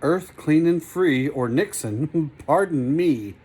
Earth clean and free, or Nixon, pardon me.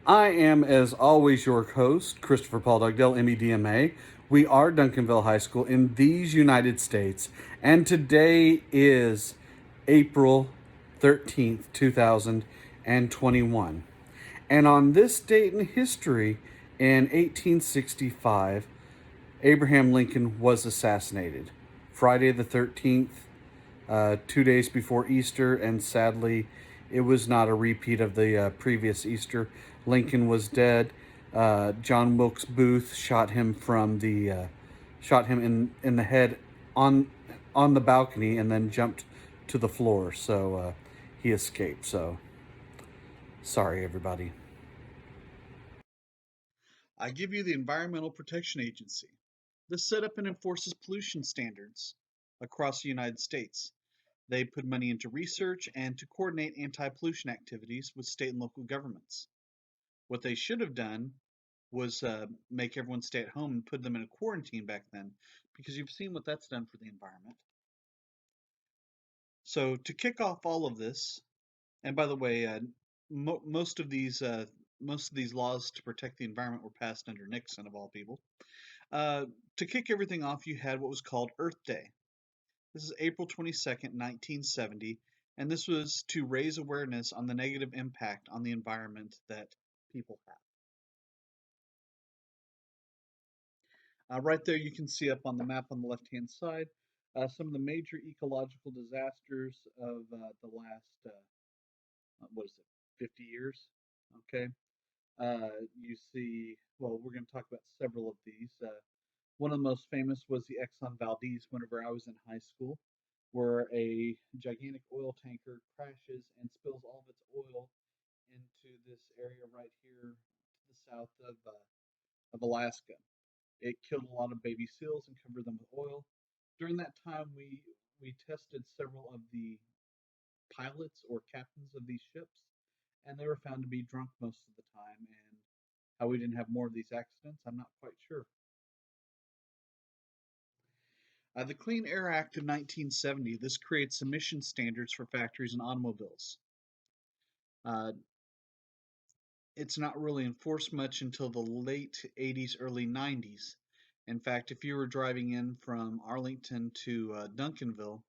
I am, as always, your host, Christopher Paul Dugdale, MEDMA. We are Duncanville High School in these United States, and today is April 13th, 2021. And on this date in history, in 1865, Abraham Lincoln was assassinated. Friday the 13th, 2 days before Easter, and sadly, it was not a repeat of the previous Easter. Lincoln was dead. John Wilkes Booth shot him in the head on on the balcony, and then jumped to the floor. So he escaped. So sorry, everybody. I give you the Environmental Protection Agency. This set up and enforces pollution standards across the United States. They put money into research and to coordinate anti-pollution activities with state and local governments. What they should have done was make everyone stay at home and put them in a quarantine back then, because you've seen what that's done for the environment. So to kick off all of this, and by the way, most of these laws to protect the environment were passed under Nixon, of all people. Uh, to kick everything off, you had what was called Earth Day. This is April 22nd, 1970, and this was to raise awareness on the negative impact on the environment that people have. Right there, you can see up on the map on the left-hand side some of the major ecological disasters of the last, what is it, 50 years? Okay. You see, well, we're going to talk about several of these. One of the most famous was the Exxon Valdez whenever I was in high school, where a gigantic oil tanker crashes and spills all of its oil into this area right here to the south of Alaska. It killed a lot of baby seals and covered them with oil. During that time, we tested several of the pilots or captains of these ships, and they were found to be drunk most of the time. And how we didn't have more of these accidents, I'm not quite sure. The Clean Air Act of 1970, this creates emission standards for factories and automobiles. Uh, it's not really enforced much until the late 80s, early 90s. In fact, if you were driving in from Arlington to Duncanville,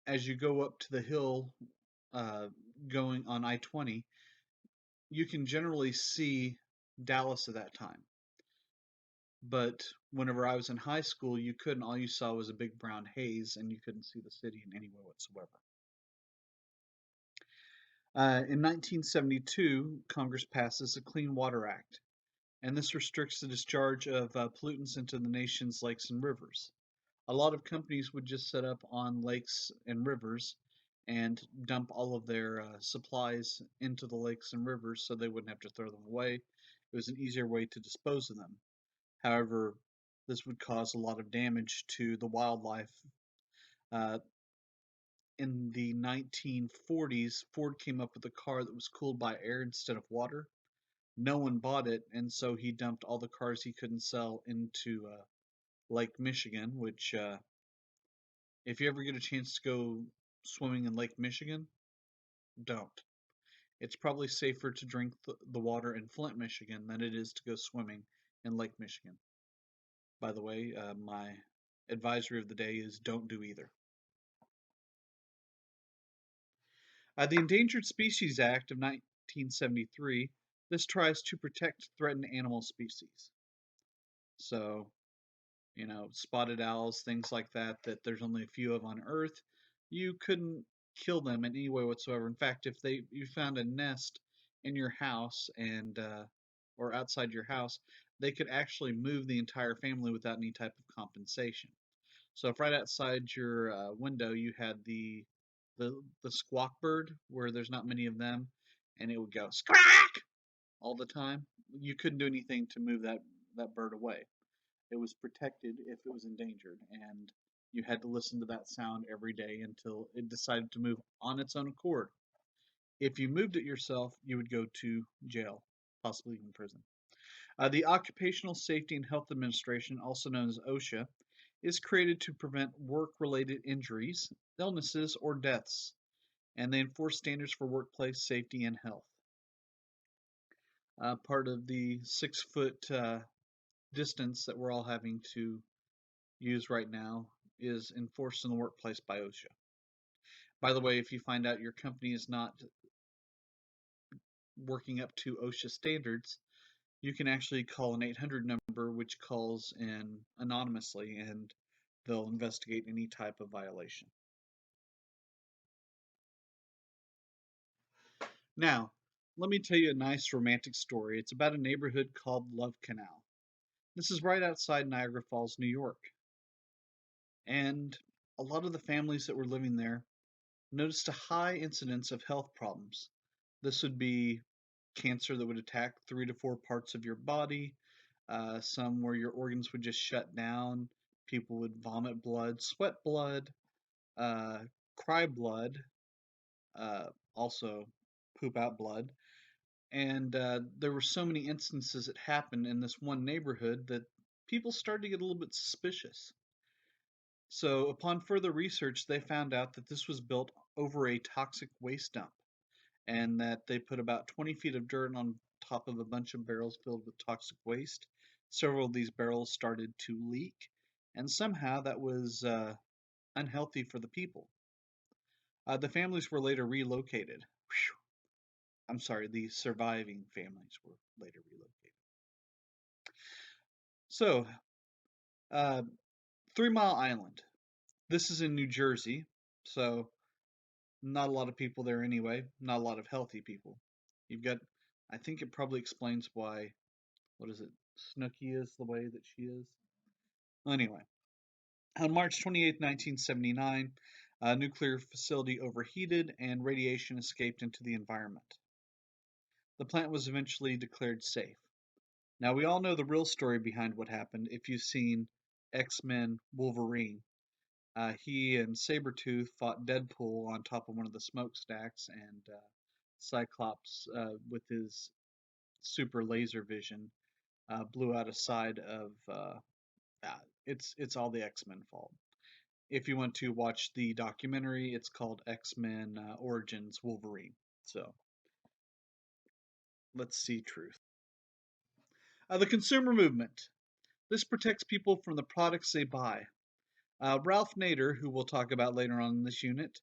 as you go up to the hill uh, going on I-20, you can generally see Dallas at that time. But whenever I was in high school, you couldn't. All you saw was a big brown haze, and you couldn't see the city in any way whatsoever. In 1972, Congress passes the Clean Water Act, and this restricts the discharge of pollutants into the nation's lakes and rivers. A lot of companies would just set up on lakes and rivers and dump all of their supplies into the lakes and rivers so they wouldn't have to throw them away. It was an easier way to dispose of them. However, this would cause a lot of damage to the wildlife. Uh, in the 1940s, Ford came up with a car that was cooled by air instead of water. No one bought it, and so he dumped all the cars he couldn't sell into Lake Michigan, which, if you ever get a chance to go swimming in Lake Michigan, don't. It's probably safer to drink the water in Flint, Michigan than it is to go swimming in Lake Michigan. By the way, my advisory of the day is don't do either. The Endangered Species Act of 1973, this tries to protect threatened animal species. So, spotted owls, things like that, that there's only a few of on Earth, you couldn't kill them in any way whatsoever. In fact, if you found a nest in your house and or outside your house, they could actually move the entire family without any type of compensation. So if right outside your window you had the squawk bird, where there's not many of them, and it would go squawk all the time, you couldn't do anything to move that bird away. It was protected if it was endangered, and you had to listen to that sound every day until it decided to move on its own accord. If you moved it yourself, you would go to jail, possibly even prison. The Occupational Safety and Health Administration, also known as OSHA, is created to prevent work related injuries, illnesses, or deaths. and they enforce standards for workplace safety and health. Part of the 6 foot distance that we're all having to use right now is enforced in the workplace by OSHA. By the way, if you find out your company is not working up to OSHA standards, you can actually call an 800 number which calls in anonymously and they'll investigate any type of violation. Now, let me tell you a nice romantic story. It's about a neighborhood called Love Canal. This is right outside Niagara Falls, New York. And a lot of the families that were living there noticed a high incidence of health problems. This would be cancer that would attack 3 to 4 parts of your body, some where your organs would just shut down. People would vomit blood, sweat blood, uh, cry blood, also poop out blood. And there were so many instances that happened in this one neighborhood that people started to get a little bit suspicious. So, upon further research, they found out that this was built over a toxic waste dump and that they put about 20 feet of dirt on top of a bunch of barrels filled with toxic waste. Several of these barrels started to leak, and somehow that was unhealthy for the people. The families were later relocated. Whew. I'm sorry, the surviving families were later relocated. So, uh, 3 Mile Island. This is in New Jersey, so not a lot of people there anyway, not a lot of healthy people. You've got, I think it probably explains why, what is it, Snooky is the way that she is. Anyway, on March 28, 1979, a nuclear facility overheated and radiation escaped into the environment. The plant was eventually declared safe. Now, we all know the real story behind what happened if you've seen X-Men Wolverine. He and Sabretooth fought Deadpool on top of one of the smokestacks, and Cyclops, with his super laser vision, blew out a side of. It's all the X-Men fault. If you want to watch the documentary, it's called X-Men Origins Wolverine. So let's see truth. The consumer movement. This protects people from the products they buy. Ralph Nader, who we'll talk about later on in this unit,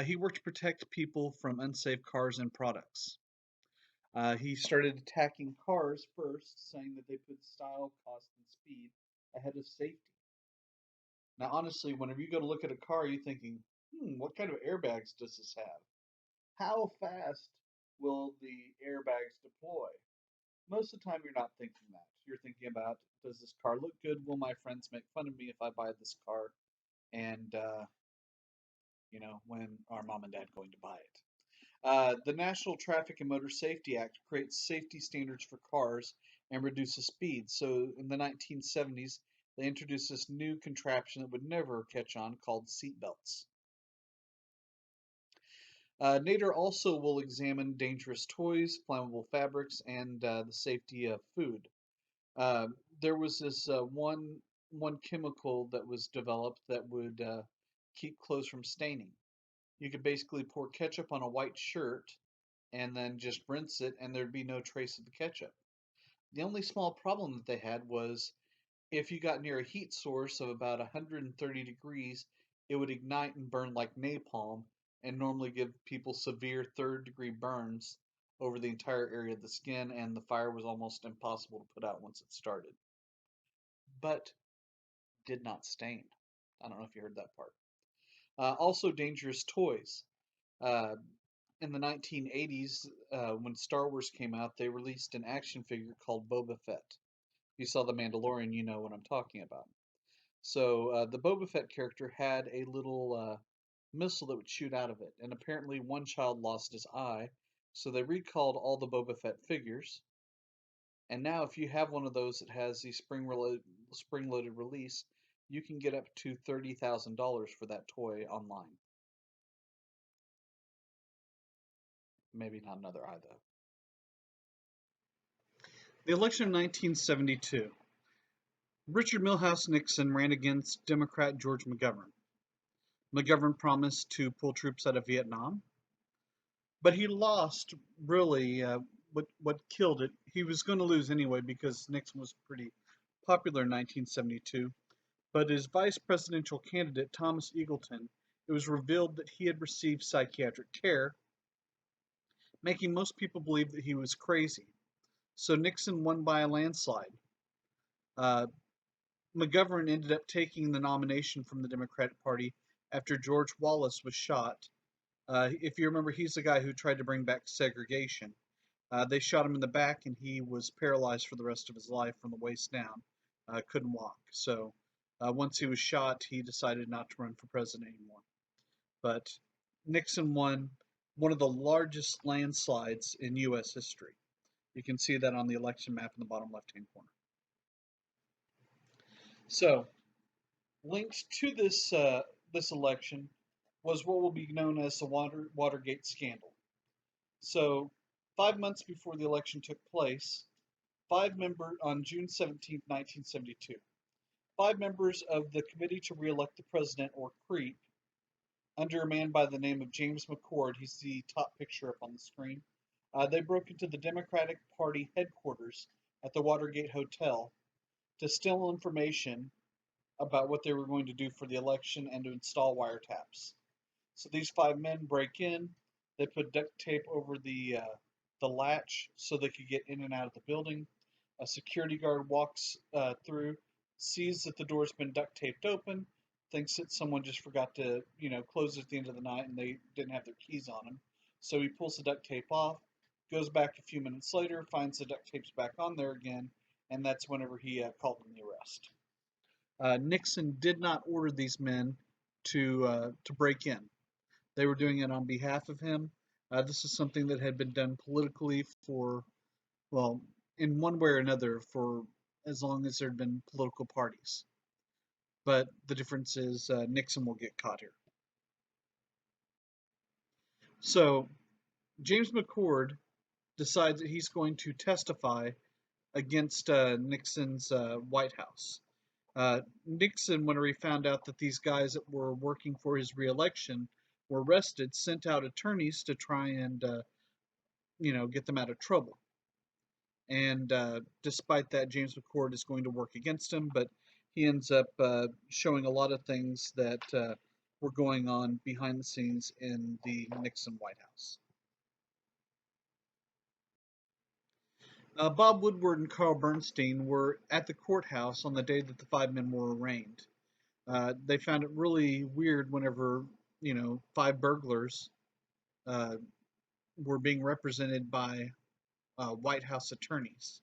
he worked to protect people from unsafe cars and products. He started attacking cars first, saying that they put style, cost, and speed ahead of safety. Now, honestly, whenever you go to look at a car, you're thinking, what kind of airbags does this have? How fast will the airbags deploy? Most of the time, you're not thinking that. You're thinking about, does this car look good? Will my friends make fun of me if I buy this car? And when are mom and dad going to buy it? The National Traffic and Motor Safety Act creates safety standards for cars and reduces speed. So in the 1970s, they introduced this new contraption that would never catch on called seatbelts. Nader also will examine dangerous toys, flammable fabrics, and the safety of food. Uh, there was this one chemical that was developed that would keep clothes from staining. You could basically pour ketchup on a white shirt and then just rinse it, and there'd be no trace of the ketchup. The only small problem that they had was if you got near a heat source of about 130 degrees, it would ignite and burn like napalm and normally give people severe third-degree burns over the entire area of the skin, and the fire was almost impossible to put out once it started. But did not stain. I don't know if you heard that part. Also, dangerous toys. Uh, in the 1980s, when Star Wars came out, they released an action figure called Boba Fett. If you saw The Mandalorian, you know what I'm talking about. So the Boba Fett character had a little missile that would shoot out of it, and apparently one child lost his eye, so they recalled all the Boba Fett figures. And now, if you have one of those that has the spring-loaded release, you can get up to $30,000 for that toy online. Maybe not another eye, though. The election of 1972. Richard Milhouse Nixon ran against Democrat George McGovern. McGovern promised to pull troops out of Vietnam. But he lost really. What killed it? He was going to lose anyway because Nixon was pretty popular in 1972. But his vice presidential candidate Thomas Eagleton, it was revealed that he had received psychiatric care, making most people believe that he was crazy. So Nixon won by a landslide. Uh, McGovern ended up taking the nomination from the Democratic Party after George Wallace was shot. If you remember, he's the guy who tried to bring back segregation. They shot him in the back, and he was paralyzed for the rest of his life from the waist down. Couldn't walk. So once he was shot, he decided not to run for president anymore. But Nixon won one of the largest landslides in U.S. history. You can see that on the election map in the bottom left-hand corner. So linked to this election was what will be known as the Watergate scandal. So 5 months before the election took place, on June 17, 1972, 5 members of the Committee to Re-elect the President, or CREEP, under a man by the name of James McCord, he's the top picture up on the screen, they broke into the Democratic Party headquarters at the Watergate Hotel to steal information about what they were going to do for the election and to install wiretaps. So these 5 men break in. They put duct tape over the latch so they could get in and out of the building. A security guard walks through, sees that the door's been duct taped open, thinks that someone just forgot to, close it at the end of the night and they didn't have their keys on them. So he pulls the duct tape off, goes back a few minutes later, finds the duct tape's back on there again, and that's whenever he called in the arrest. Nixon did not order these men to break in. They were doing it on behalf of him. This is something that had been done politically for, well, in one way or another, for as long as there had been political parties. But the difference is Nixon will get caught here. So James McCord decides that he's going to testify against Nixon's White House. Nixon, whenever he found out that these guys that were working for his reelection were arrested, sent out attorneys to try and get them out of trouble. And despite that, James McCord is going to work against him, but he ends up showing a lot of things that were going on behind the scenes in the Nixon White House. Bob Woodward and Carl Bernstein were at the courthouse on the day that the 5 men were arraigned. They found it really weird whenever, 5 burglars uh, were being represented by White House attorneys.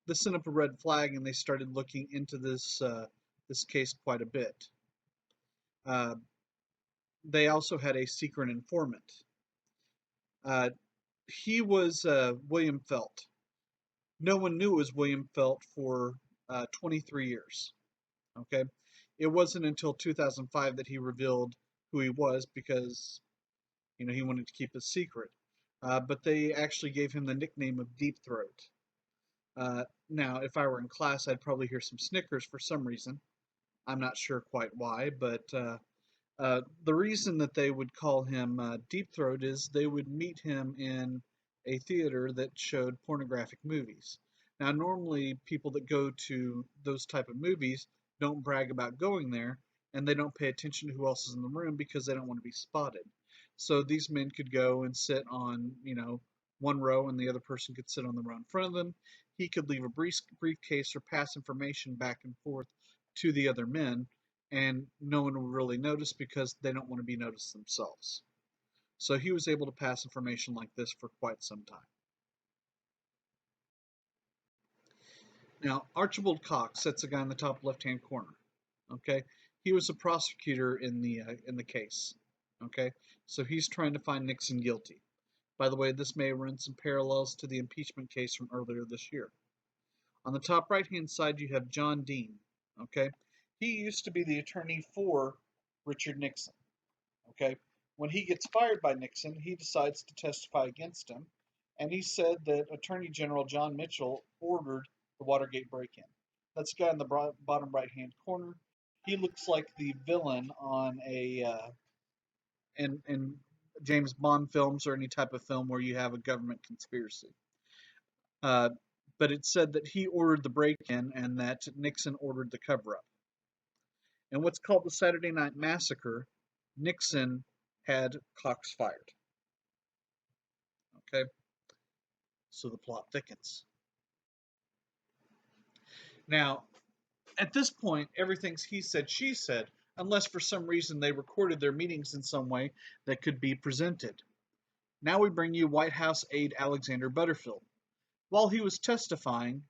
This sent up a red flag, and they started looking into this case quite a bit. They also had a secret informant. He was William Felt. No one knew it was William Felt for 23 years. Okay, it wasn't until 2005 that he revealed who he was because he wanted to keep a secret. But they actually gave him the nickname of Deep Throat. Now, if I were in class, I'd probably hear some snickers for some reason. I'm not sure quite why, but the reason that they would call him Deep Throat is they would meet him in a theater that showed pornographic movies. Now, normally people that go to those type of movies don't brag about going there, and they don't pay attention to who else is in the room because they don't want to be spotted. So these men could go and sit on, one row, and the other person could sit on the row in front of them. He could leave a briefcase or pass information back and forth to the other men, and no one will really notice because they don't want to be noticed themselves. So he was able to pass information like this for quite some time. Now, Archibald Cox, that's the guy in the top left-hand corner. Okay, he was a prosecutor in the case. Okay, so he's trying to find Nixon guilty. By the way, this may run some parallels to the impeachment case from earlier this year. On the top right-hand side, you have John Dean. Okay, he used to be the attorney for Richard Nixon. Okay, when he gets fired by Nixon, he decides to testify against him, and he said that Attorney General John Mitchell ordered the Watergate break-in. That's the guy in the bottom right-hand corner. He looks like the villain on a in James Bond films or any type of film where you have a government conspiracy. Uh, but it said that he ordered the break-in and that Nixon ordered the cover-up. And what's called the Saturday Night Massacre, Nixon had Cox fired. Okay, so the plot thickens. Now, at this point, everything's he said, she said, unless for some reason they recorded their meetings in some way that could be presented. Now we bring you White House aide Alexander Butterfield. While he was testifying,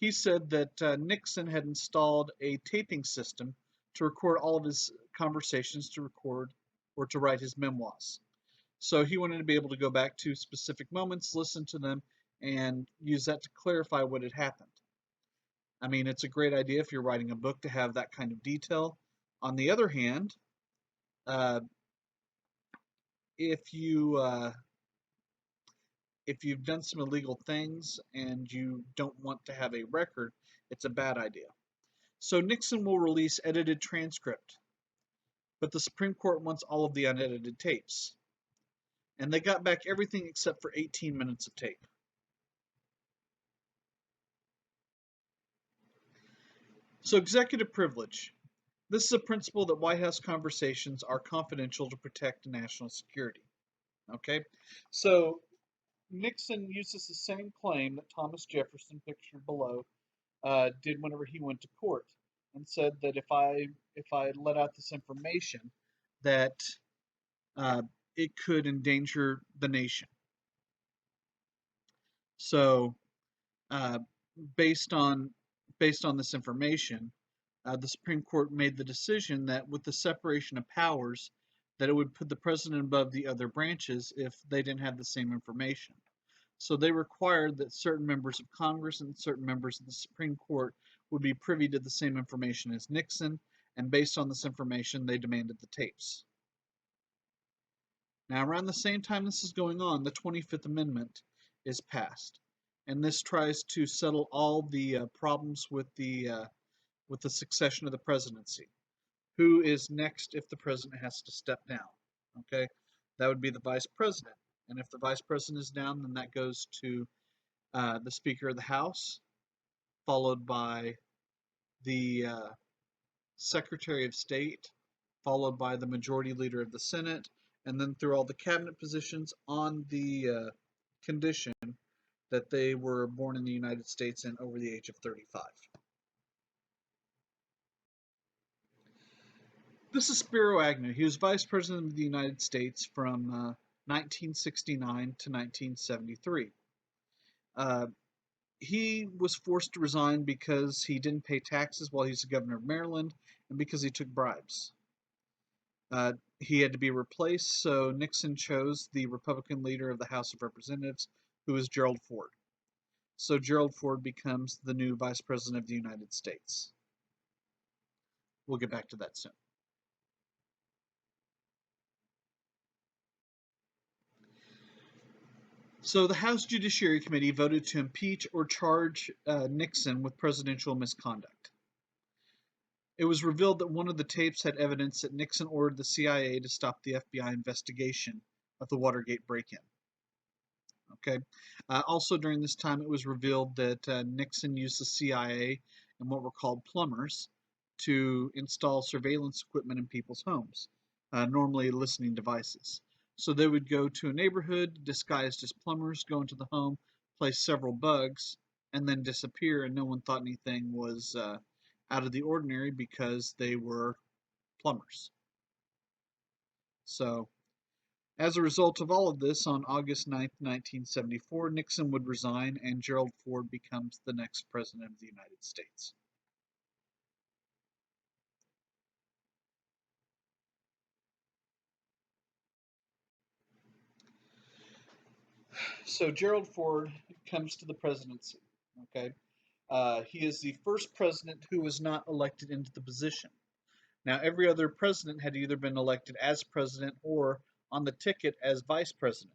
he said that Nixon had installed a taping system to record all of his conversations, to record or to write his memoirs. So he wanted to be able to go back to specific moments, listen to them, and use that to clarify what had happened. I mean, it's a great idea if you're writing a book to have that kind of detail. On the other hand, uh, if you if you've done some illegal things and you don't want to have a record, it's a bad idea. So Nixon will release edited transcript, but the Supreme Court wants all of the unedited tapes. And they got back everything except for 18 minutes of tape. So executive privilege. This is a principle that White House conversations are confidential to protect national security. Okay, so Nixon uses the same claim that Thomas Jefferson, pictured below, did whenever he went to court, and said that if I let out this information, that uh, it could endanger the nation. So, uh, based on based on this information, the Supreme Court made the decision that with the separation of powers, that it would put the president above the other branches if they didn't have the same information. So they required that certain members of Congress and certain members of the Supreme Court would be privy to the same information as Nixon, and based on this information, they demanded the tapes. Now, around the same time this is going on, the 25th Amendment is passed, and this tries to settle all the problems with the succession of the presidency. Who is next if the president has to step down? Okay, that would be the vice president, and if the vice president is down, then that goes to the Speaker of the House, followed by the Secretary of State, followed by the Majority Leader of the Senate, and then through all the cabinet positions on the condition that they were born in the United States and over the age of 35. This is Spiro Agnew. He was Vice President of the United States from 1969 to 1973. Uh, he was forced to resign because he didn't pay taxes while he was the governor of Maryland and because he took bribes. He had to be replaced, so Nixon chose the Republican leader of the House of Representatives, who was Gerald Ford. So Gerald Ford becomes the new Vice President of the United States. We'll get back to that soon. So the House Judiciary Committee voted to impeach or charge Nixon with presidential misconduct. It was revealed that one of the tapes had evidence that Nixon ordered the CIA to stop the FBI investigation of the Watergate break-in. Okay. Also, during this time, it was revealed that Nixon used the CIA and what were called plumbers to install surveillance equipment in people's homes, normally listening devices. So they would go to a neighborhood disguised as plumbers, go into the home, place several bugs, and then disappear, and no one thought anything was out of the ordinary because they were plumbers. So as a result of all of this, on August 9, 1974, Nixon would resign and Gerald Ford becomes the next president of the United States. So Gerald Ford comes to the presidency. Okay, he is the first president who was not elected into the position. Now, every other president had either been elected as president or on the ticket as vice president.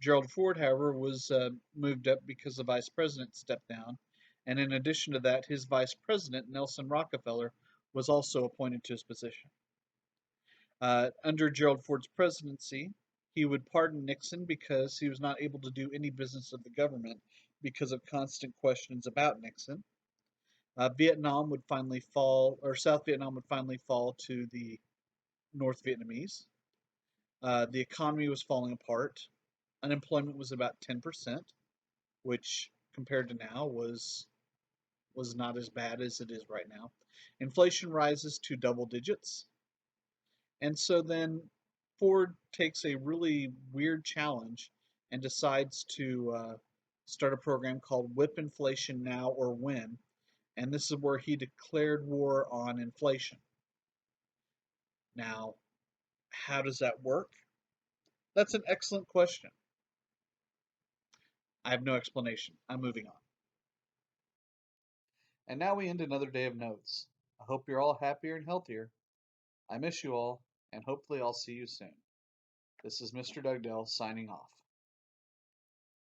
Gerald Ford, however, was moved up because the vice president stepped down, and in addition to that, his vice president, Nelson Rockefeller, was also appointed to his position. Under Gerald Ford's presidency, He would pardon Nixon because he was not able to do any business of the government because of constant questions about Nixon. Vietnam would finally fall, or South Vietnam would finally fall to the North Vietnamese. The economy was falling apart. Unemployment was about 10%, which compared to now was not as bad as it is right now. Inflation rises to double digits. And so then Ford takes a really weird challenge and decides to start a program called Whip Inflation Now or When. And this is where he declared war on inflation. Now, how does that work? That's an excellent question. I have no explanation. I'm moving on. And now we end another day of notes. I hope you're all happier and healthier. I miss you all, and hopefully I'll see you soon. This is Mr. Dugdale signing off.